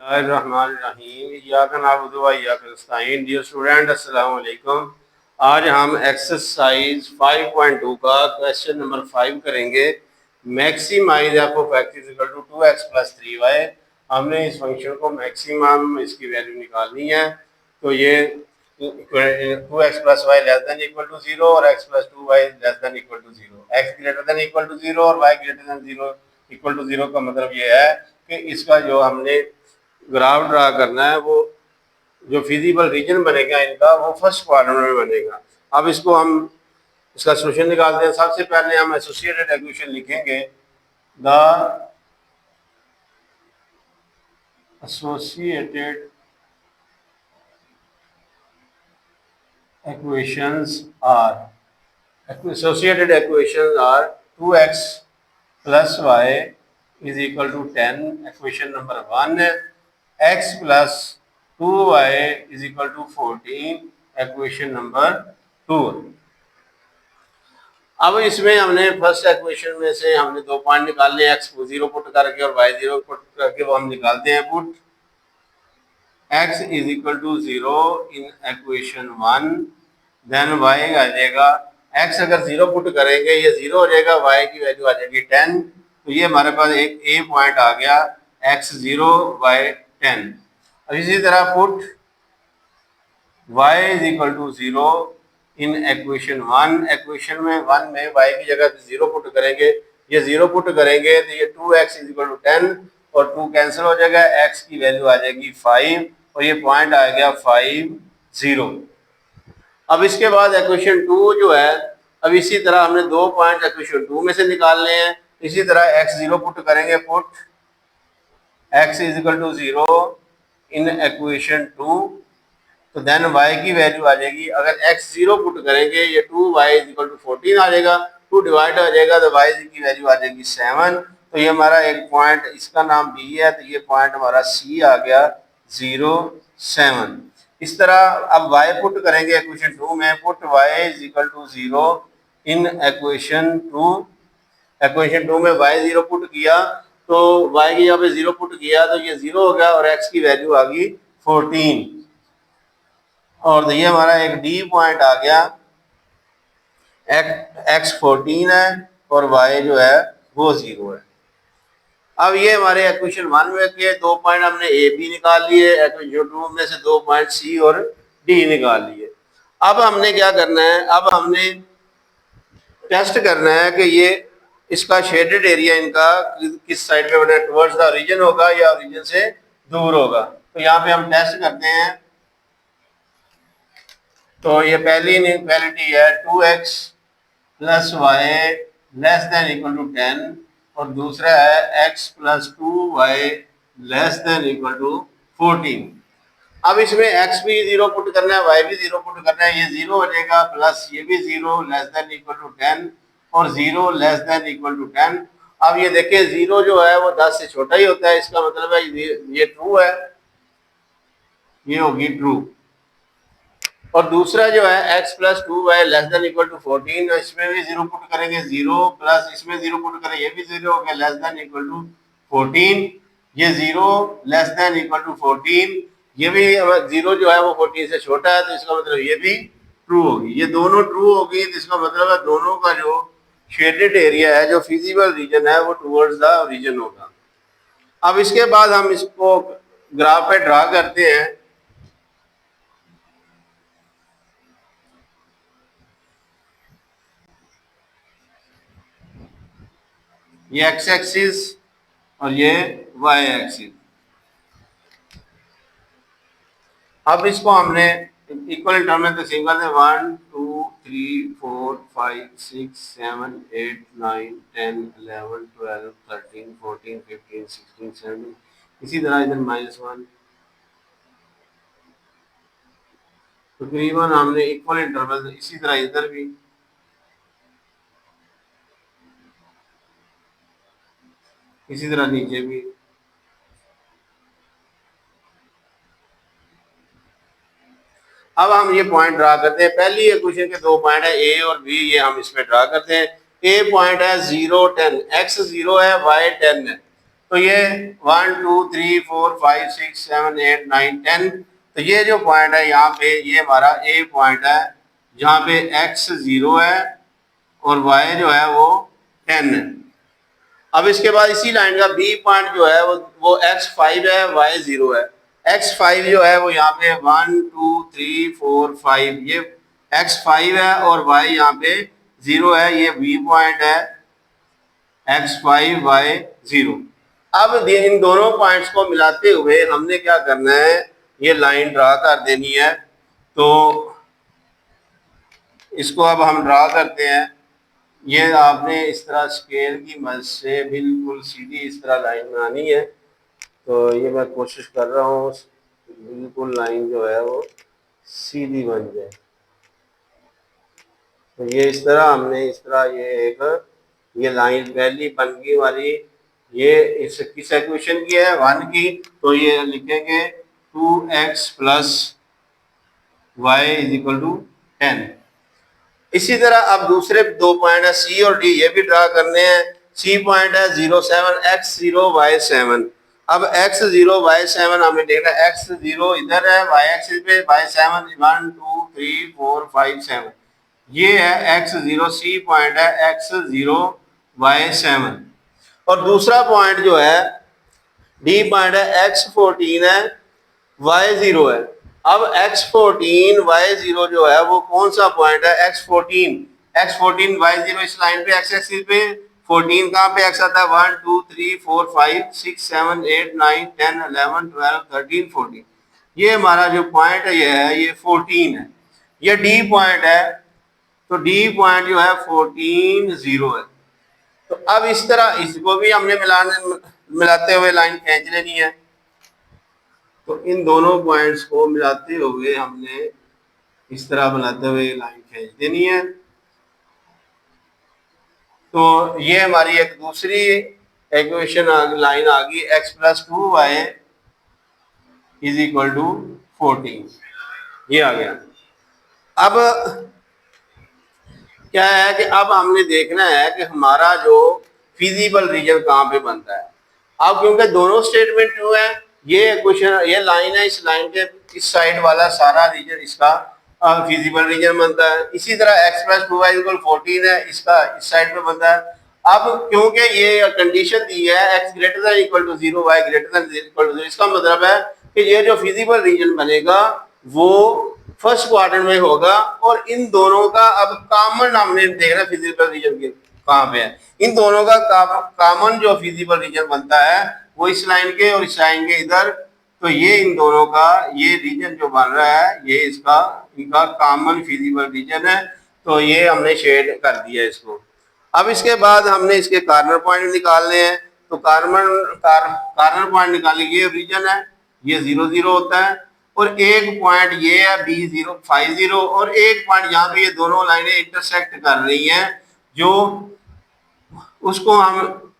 Dear student अस्सलाम वालेकुम। आज हम एक्सरसाइज 5.2 का क्वेश्चन नंबर 5 करेंगे। Maximize f of x is equal to 2x plus 3y। हमने इस फंक्शन को मैक्सिमम इसकी वैल्यू निकालनी है। तो ये 2x plus y less than equal to 0 और x plus 2y less than equal to 0, x greater than equal to 0 और y greater than 0 equal to 0 का मतलब ये है कि इसका जो हमने ग्राफ ड्रा करना है वो जो फिजिबल रीजन बनेगा इनका वो फर्स्ट क्वाड्रेंट में बनेगा। अब इसको हम इसका सोल्यूशन निकालते हैं। सबसे पहले हम एसोसिएटेड इक्वेशन लिखेंगे। The associated equations are 2x plus y is equal to 10, equation number 1, x plus 2y is equal to 14, equation number 2। अब इसमें हमने फर्स्ट इक्वेशन में से हमने दो पॉइंट निकालने, x को 0 पुट करके और y 0 पुट करके वो हम निकालते हैं। Put x is equal to 0 in equation 1, then y आ जाएगा। x अगर 0 पुट करेंगे ये 0 हो जाएगा, y की वैल्यू आ जाएगी 10। तो ये हमारे पास एक a पॉइंट आ गया, x 0 y 10। अब इसी तरह put y is equal to 0 in equation 1, equation में 1 में y की जगह 0 पुट करेंगे, ये 0 पुट करेंगे तो ये 2x is equal to 10 और 2 कैंसिल हो जाएगा, x की वैल्यू आ जाएगी 5 और ये पॉइंट आ गया 5 0। अब इसके बाद इक्वेशन 2 जो है, अब इसी तरह हमने दो पॉइंट इक्वेशन 2 में से निकालने हैं। इसी तरह x 0 पुट करेंगे, put x is equal to 0 in equation 2, तो देन y की वैल्यू आ जाएगी। अगर x 0 पुट करेंगे ये 2y is equal to 14 आ जाएगा, 2 डिवाइड हो जाएगा तो y की वैल्यू आ जाएगी 7। तो ये हमारा एक पॉइंट, इसका नाम b है, तो ये पॉइंट हमारा c आ गया 0 7। इस तरह अब y पुट करेंगे इक्वेशन 2 में, put y is equal to 0 in equation 2। Equation 2 में y 0 पुट किया तो y की जगह पे 0 पुट किया तो ये 0 हो गया और x की वैल्यू आ गई 14। और ये हमारा एक डी पॉइंट आ गया, x 14 है और y जो है वो 0 है। अब ये हमारे इक्वेशन 1 में के दो पॉइंट हमने ए बी निकाल लिए, इक्वेशन 2 में से दो पॉइंट सी और डी निकाल लिए। अब हमने क्या करना है, अब हमने टेस्ट करना है कि ये इसका शेडेड एरिया इनका किस साइड पे बना, टुवर्ड्स द ओरिजिन होगा या ओरिजिन से दूर होगा। तो यहाँ पे हम टेस्ट करते हैं। तो ये पहली इनइक्वालिटी है 2x plus y less than equal to 10 और दूसरा है x plus 2y less than equal to 14। अब इसमें x भी 0 पुट करना है, y भी 0 पुट करना है, ये 0 हो जाएगा, प्लस ये भी 0 लेस देन इक्वल टू 10 और 0 लेस देन इक्वल टू 10। अब ये देखिए 0 जो है वो 10 से छोटा ही होता है, इसका मतलब है ये ट्रू है, ये होगी ट्रू। और दूसरा जो है x plus 2y less than equal to 14, इसमें भी 0 पुट करेंगे, 0 प्लस इसमें 0 पुट करें, ये भी 0 हो गया, लेस देन इक्वल टू 14। ये 0 लेस देन इक्वल टू 14, ये भी 0 जो है वो 14 से छोटा है, तो इसका मतलब ये भी ट्रू होगी। ये दोनों ट्रू होगी, तो इसका मतलब है दोनों का जो शेडेड एरिया है, जो फिजिबल रीजन है, वो टुवर्ड्स द रीजन होगा। अब इसके बाद हम इसको ग्राफ पे ड्रा करते हैं। ये x एक्सिस और ये y एक्सिस। अब इसको हमने इक्वल टर्म में तकसीम करते हैं, 1 2 3 4 5 6 7 8 9 10 11 12 13 14 15 16 17। इसी तरह इधर -1। तकरीबन हमने इक्वल इंटरवल, इसी तरह इधर भी, इसी तरह नीचे भी। अब हम ये पॉइंट ड्रा करते हैं। पहली इक्वेशन के दो पॉइंट है ए और बी, ये हम इसमें ड्रा करते हैं। ए पॉइंट है 0 10, x 0 है y 10 है, तो ये 1 2 3 4 5 6 7 8 9 10, तो ये जो पॉइंट है यहाँ पे ये हमारा ए पॉइंट है जहाँ पे x 0 है और y जो है वो 10 है। अब इसके बाद इसी लाइन का बी पॉइंट जो है वो x5 है, y 0 है। x5 जो है वो यहाँ पे 1 2 3 4 5, ये x5 है और y यहाँ पे 0 है, ये b पॉइंट है x5 y 0। अब इन दोनों पॉइंट्स को मिलाते हुए हमने क्या करना है, ये लाइन ड्रा कर देनी है। तो इसको अब हम ड्रा करते हैं। ये आपने इस तरह स्केल की मदद से बिल्कुल सीधी इस तरह लाइन बनानी है। तो ये मैं कोशिश कर रहा हूँ बिल्कुल लाइन जो है वो सीधी बन जाए। तो ये इस तरह हमने इस तरह ये लाइन पहली बन गई हमारी, ये इस किस इक्वेशन की है 1 की, तो ये लिखेंगे 2x plus y is equal to 10। इसी तरह अब दूसरे दो पॉइंट है सी और डी, ये भी ड्रा करने हैं। सी पॉइंट है 0 7 x 0 y 7। अब x 0 y 7 हमें देखना है, x 0 इधर है, y एक्सिस पे, y 7 1 2 3 4 5 7, ये है x 0, सी पॉइंट है x 0 y 7। और दूसरा पॉइंट जो है डी पॉइंट है x 14 है y 0 है। अब x14 y0 जो है वो कौन सा पॉइंट है, x14 y0 इस लाइन पे x एक्सिस पे, 14 कहाँ पे x आता है 1 2 3 4 5 6 7 8 9 10 11 12 13 14, ये हमारा जो पॉइंट है ये 14 है। ये डी पॉइंट है, तो डी पॉइंट जो है 14 0 है। तो अब इस तरह इसको भी हमने मिलाते हुए लाइन खींच लेनी है। तो इन दोनों पॉइंट्स को मिलाते हुए हमने इस तरह बनाते हुए लाइन खींच देनी है। तो ये हमारी एक दूसरी इक्वेशन लाइन आ गई, x plus 2y is equal to 14, ये आ गया। अब क्या है कि अब हमने देखना है कि हमारा जो फिजिबल रीजन कहाँ पे बनता है। अब क्योंकि दोनों स्टेटमेंट जो है, ये क्वेश्चन ये लाइन है, इस लाइन के इस साइड वाला सारा रीजन इसका फिजिबल रीजन बनता है। इसी तरह x प्लस 2y इक्वल 14 है, इसका इस साइड पे बनता है। अब क्योंकि ये कंडीशन दी है x greater than equal to 0 y greater than equal to 0, इसका मतलब है कि ये जो फिजिबल रीजन बनेगा वो फर्स्ट क्वाड्रेंट में होगा। और इन दोनों का अब कॉमन हमने देखना फिजिबल रीजन के कहाँ पे है। इन दोनों का कॉमन जो फिजिबल रीजन बनता है वो इस लाइन के और इस लाइन के इधर, तो ये इन दोनों का ये रीजन जो बन रहा है ये इनका कॉमन फिजिबल रीजन है। तो ये हमने शेड कर दिया इसको। अब इसके बाद हमने इसके कॉर्नर पॉइंट निकालने हैं। तो कॉर्नर पॉइंट निकालने ये रीजन है, ये 0 0 होता है, और एक पॉइंट ये है B0 5 0, और एक पॉइंट यहाँ पे ये दोनों लाइनें इंटरसेक्ट कर रही हैं, जो उसको हम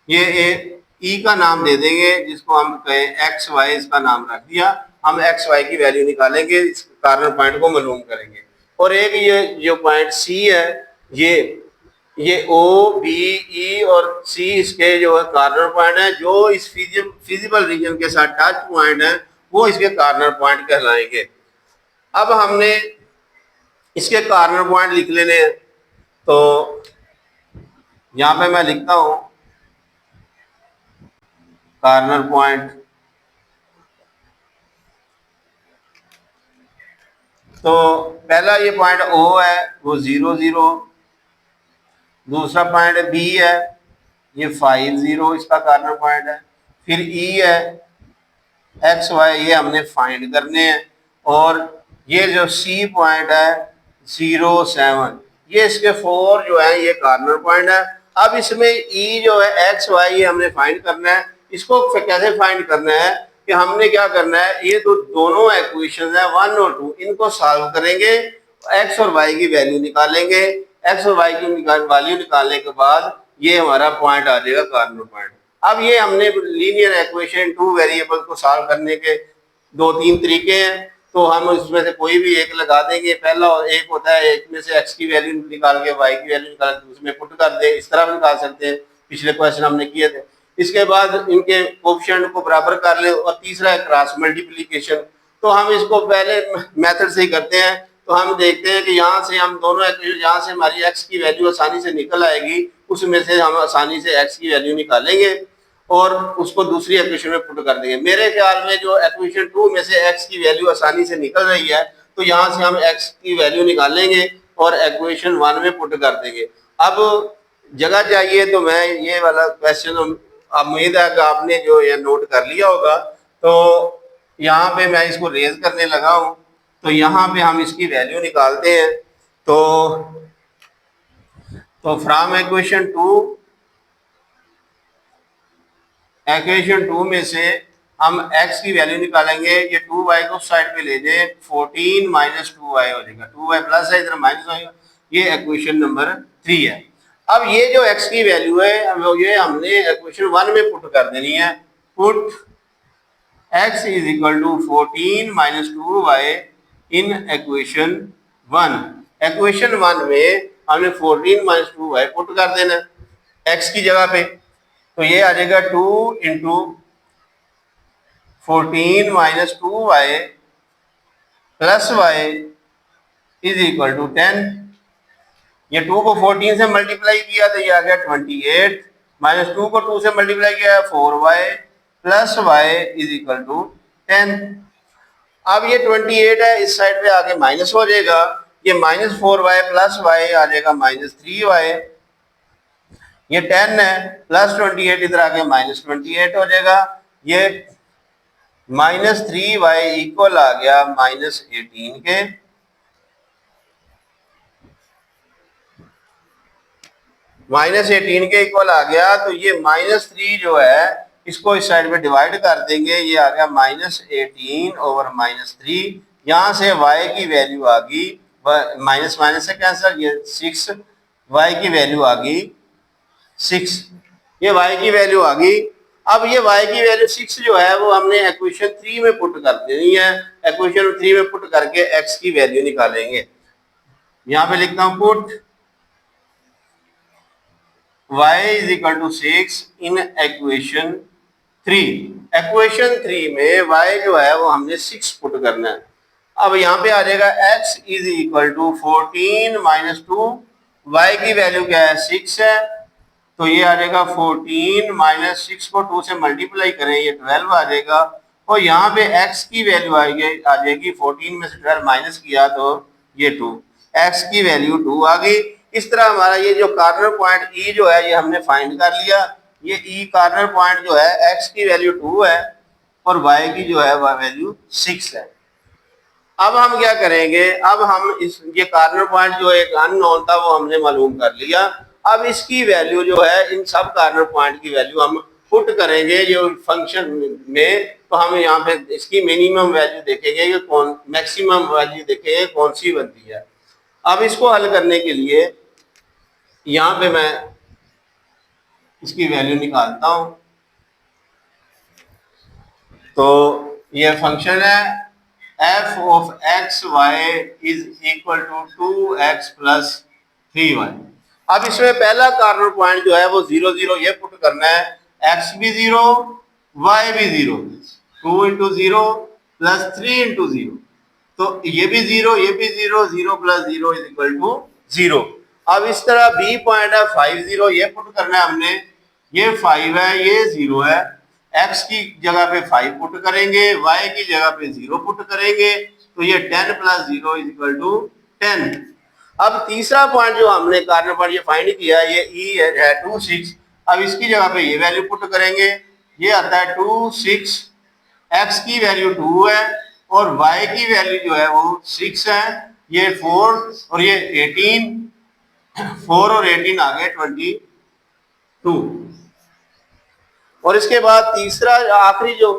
ये ई का नाम दे देंगे, जिसको हम कहें एक्स वाई, इसका नाम रख दिया। हम एक्स वाई की वैल्यू निकालेंगे, इस कॉर्नर पॉइंट को मालूम करेंगे। और एक ये जो पॉइंट सी है, ये ओ बी ई और सी इसके जो है कॉर्नर पॉइंट है, जो इस फिजिबल रीजन के साथ टच पॉइंट है वो इसके कॉर्नर पॉइंट कहलाएंगे। अब हमने इसके कॉर्नर पॉइंट लिख लेने हैं। तो यहाँ पे मैं लिखता हूँ कॉर्नर पॉइंट। तो पहला ये पॉइंट ओ है वो 0 0, दूसरा पॉइंट बी है ये 5 0, इसका कॉर्नर पॉइंट है। फिर ई है एक्स वाई, ये हमने फाइंड करने हैं। और ये जो सी पॉइंट है 0 7, ये इसके 4 जो है ये कॉर्नर पॉइंट है। अब इसमें ई जो है एक्स वाई ये हमने फाइंड करना है। इसको कैसे फाइंड करना है कि हमने क्या करना है, ये तो दोनों इक्वेशन है 1 और 2, इनको सॉल्व करेंगे, एक्स और वाई की वैल्यू निकालेंगे। एक्स और वाई की वैल्यू निकालने के बाद ये हमारा पॉइंट आ जाएगा कॉर्नर पॉइंट। अब ये हमने लीनियर इक्वेशन 2 वेरिएबल को सॉल्व करने के 2-3 तरीके हैं। तो हम उसमें से कोई भी एक लगा देंगे। पहला एक होता है एक में से एक्स की वैल्यू निकाल के वाई की वैल्यू निकाल के उसमें पुट कर दे, इस तरह भी निकाल सकते हैं, पिछले क्वेश्चन हमने किए थे। इसके बाद इनके कोएफिशिएंट को बराबर कर ले, और तीसरा है क्रॉस मल्टीप्लिकेशन। तो हम इसको पहले मेथड से ही करते हैं। तो हम देखते हैं कि यहाँ से हम दोनों इक्वेशन, यहाँ से हमारी x की वैल्यू आसानी से निकल आएगी, उसमें से हम आसानी से x की वैल्यू निकालेंगे और उसको दूसरी इक्वेशन में पुट कर देंगे। मेरे ख्याल में जो इक्वेशन 2 में से x की वैल्यू आसानी से निकल रही है, तो यहाँ से हम x की वैल्यू निकालेंगे और इक्वेशन 1 में पुट कर देंगे। अब जगह चाहिए तो मैं ये वाला क्वेश्चन, उम्मीद है कि आपने जो ये नोट कर लिया होगा। तो यहाँ पे मैं इसको रेज करने लगा हूँ, तो यहाँ पे हम इसकी वैल्यू निकालते हैं। तो फ्रॉम इक्वेशन 2 में से हम x की वैल्यू निकालेंगे। ये 2y को साइड पे ले जाए, 14 माइनस 2y हो जाएगा, 2y प्लस है, इधर माइनस होगा। ये इक्वेशन नंबर 3 है। अब ये जो x की वैल्यू है, ये हमने इक्वेशन 1 में पुट कर देनी है। Put x is equal to 14 minus 2y in equation 1। Equation 1 में हमने 14 माइनस 2y पुट कर देना x की जगह पे। तो ये आ जाएगा 2 into 14 minus 2y plus y is equal to 10। ये 2 को 14 से मल्टीप्लाई किया तो ये आ गया 28, माइनस 2 को 2 से मल्टीप्लाई किया 4y plus y is equal to 10। अब ये 28 है, इस साइड पे आके माइनस हो जाएगा, ये माइनस 4y प्लस y आ जाएगा माइनस 3y। ये 10 है, प्लस 28 इधर आके माइनस 28 हो जाएगा। ये माइनस 3y इक्वल आ गया माइनस 18 के। माइनस 18 के इक्वल आ गया। तो ये माइनस 3 जो है इसको इस साइड पे डिवाइड कर देंगे, ये आ गया माइनस 18 ओवर माइनस 3। यहाँ से y की वैल्यू आ गई, माइनस माइनस से कैंसिल, ये 6, y की वैल्यू आ गई 6। ये y की वैल्यू आ गई। अब ये y की वैल्यू 6 जो है वो हमने इक्वेशन 3 में पुट कर देनी है। इक्वेशन 3 में पुट करके x की वैल्यू निकालेंगे। यहाँ पे लिखता हूँ put y is equal to 6 in equation 3। Equation 3 में y जो है वो हमने 6 पुट करना है। अब यहाँ पे आ जाएगा x is equal to 14 minus 2, y की वैल्यू क्या है 6 है, तो ये आ जाएगा 14 माइनस 6 को 2 से मल्टीप्लाई करें, ये 12 आ जाएगा। और यहाँ पे x की वैल्यू आ जाएगी 14 में से 12 माइनस किया तो ये 2, x की वैल्यू 2 आ गई। इस तरह हमारा ये जो कॉर्नर पॉइंट E जो है ये हमने फाइंड कर लिया। ये E कॉर्नर पॉइंट जो है x की वैल्यू 2 है और y की जो है वह वैल्यू 6 है। अब हम क्या करेंगे, अब हम ये कॉर्नर पॉइंट जो एक अननोन था वो हमने मालूम कर लिया। अब इसकी वैल्यू जो है, इन सब कॉर्नर पॉइंट की वैल्यू हम पुट करेंगे जो फंक्शन में। तो हम यहाँ पे इसकी मिनिमम वैल्यू देखेंगे कि कौन, मैक्सिमम वैल्यू देखेंगे कौन सी बनती है। अब इसको हल करने के लिए यहाँ पे मैं इसकी वैल्यू निकालता हूं। तो ये फंक्शन है f of x y is equal to 2x plus 3y। अब इसमें पहला कॉर्नर पॉइंट जो है वो 0 0 ये पुट करना है, x भी 0 y भी 0, 2 इंटू 0 प्लस 3 इंटू 0, तो ये भी 0 ये भी 0, 0 प्लस 0 इज इक्वल टू 0। अब इस तरह बी पॉइंट है 5 0 ये पुट करना है हमने, ये 5 है ये 0 है, x की जगह पे 5 पुट करेंगे, y की जगह पे 0 पुट करेंगे, तो ये 10 प्लस 0 इज इक्वल टू 10। अब तीसरा पॉइंट जो हमने कॉर्नर पॉइंट ये फाइंड किया ये E है 2 6। अब इसकी जगह पे ये वैल्यू पुट करेंगे, ये आता है 2 6, x की वैल्यू 2 है और y की वैल्यू जो है वो 6 है, ये 4 और ये 18, 4 और 18 आ गए 22। और इसके बाद तीसरा आखिरी जो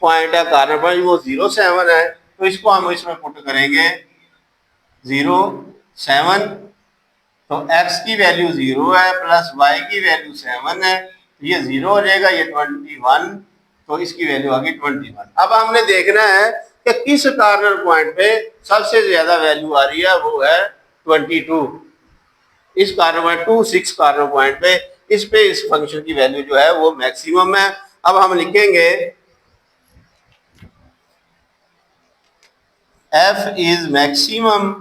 पॉइंट है कॉर्नर पॉइंट वो 0 7 है, तो इसको हम इसमें पुट करेंगे 0 7, तो x की वैल्यू 0 है प्लस y की वैल्यू 7 है, तो ये 0 हो जाएगा, ये 21, तो इसकी वैल्यू आ गई 21। अब हमने देखना है कि किस कॉर्नर पॉइंट पे सबसे ज्यादा वैल्यू आ रही है, वो है 22। इस कॉर्नर पॉइंट 2 6 कॉर्नर पॉइंट पे इस पे इस फंक्शन की वैल्यू जो है वो मैक्सिमम है। अब हम लिखेंगे f इज मैक्सिमम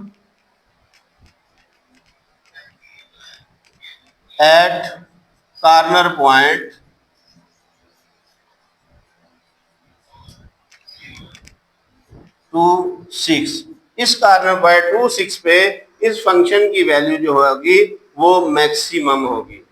एट कॉर्नर पॉइंट 2, 6। इस कॉर्नर पॉइंट 2, 6 पे इस फंक्शन की वैल्यू जो होगी वो मैक्सिमम होगी।